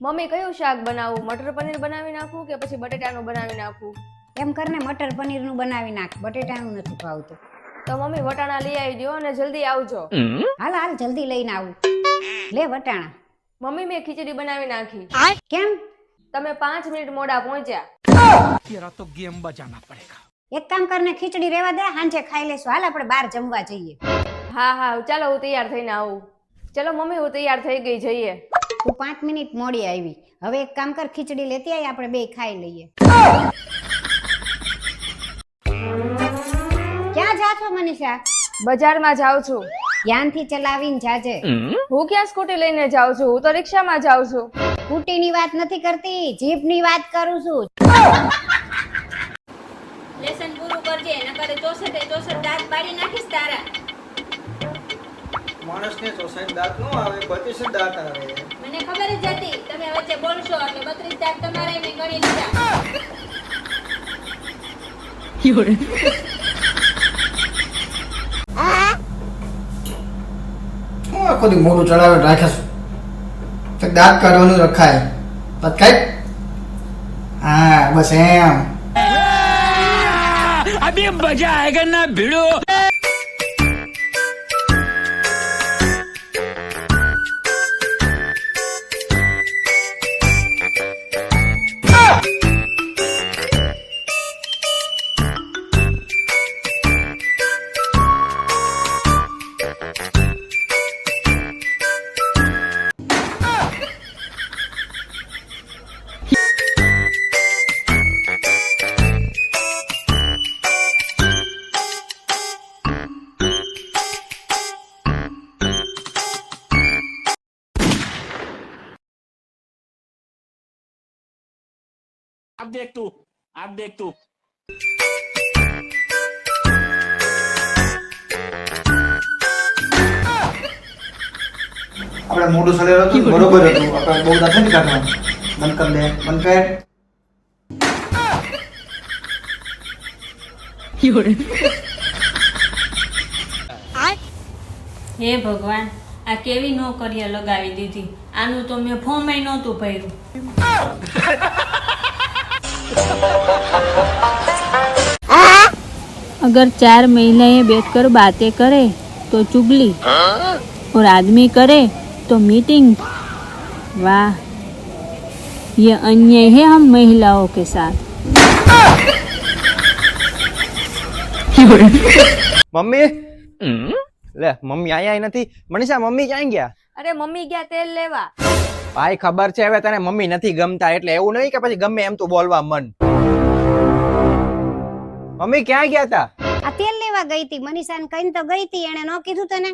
Mummy કયું શાક બનાવું? મટર પનીર બનાવી નાખું કે પછી બટેટાનું બનાવી નાખું? એમ કરને મટર પનીરનું બનાવી નાખ, બટેટાનું નથી ભાવતું. તો મમ્મી વટાણા લઈ આવી દો અને જલ્દી આવજો. હાલ હાલ જલ્દી લઈને આવું. લે વટાણા. મમ્મી મેં ખીચડી બનાવી નાખી. કેમ? તમે 5 મિનિટ મોડા પહોંચ્યા. तेरा तो गेम बजाना पड़ेगा. એક કામ કરને ખીચડી રેવા દે, સાંજે ખાઈ લેશું. હાલ આપણે બહાર જમવા જઈએ. હા હા ચાલો હું તૈયાર થઈને આવું. ચલો મમ્મી હું તૈયાર થઈ ગઈ, જઈએ. તું 5 મિનિટ મોડી આવી. હવે એક કામ કર, ખીચડી લેતી આવી, આપણે બે ખાઈ લઈએ. ક્યાં જા છો મનીષા? બજારમાં જાઉં છું. ધ્યાનથી ચલાવીને જાજે. હું ક્યાં સ્કૂટી લઈને જાઉં છું? હું તો રિક્ષામાં જાઉં છું. સ્કૂટીની વાત નથી કરતી, જીભની વાત કરું છું. લેસન પૂરું કરજે, નકર 64 દાંત પાડી નાખીશ તારા. માણસને 64 દાંત નો આવે, 32 દાંત આવે. મને ખબર જ હતી તમે વચ્ચે બોલશો એટલે 32 દાંત તમારે મેં ગણી લીધા. હું આખો દી મોઢું ચડાવે રાખે છે. દાંત કાઢવાનું રખાય. દાંત કાઢ. હા બસ એમ. अभी मजा आएगा ना भिड़ो. आप देख तू. આપણે મોઢું સડેલું હતું બરોબર હતું. આપણે બહુ દાંત નથી કાઢવાનું. બંધ કર દે, બંધ કર. હે ભગવાન, આ કેવી નોકરીઓ લગાવી દીધી. આનું તો મેં ફોર્મય નહોતું ભર્યું. अगर 4 महिलाएं बैठकर बातें करें तो चुगली और आदमी करे तो मीटिंग. वाह, ये अन्याय है हम महिलाओं के साथ. મમ્મી લે મમ્મી આયા નથી. મનીષા મમ્મી ક્યાં ગયા? અરે મમ્મી ગયા તેલ લેવા. ભાઈ ખબર છે હવે તને મમ્મી નથી ગમતા એટલે એવું નહીં કે પછી ગમે એમ તું બોલવા મન. મમ્મી ક્યાં ગયા તા? આ તેલ લેવા ગઈ હતી, મનીષાને કહીને તો ગઈ હતી, એને ન કીધું તને?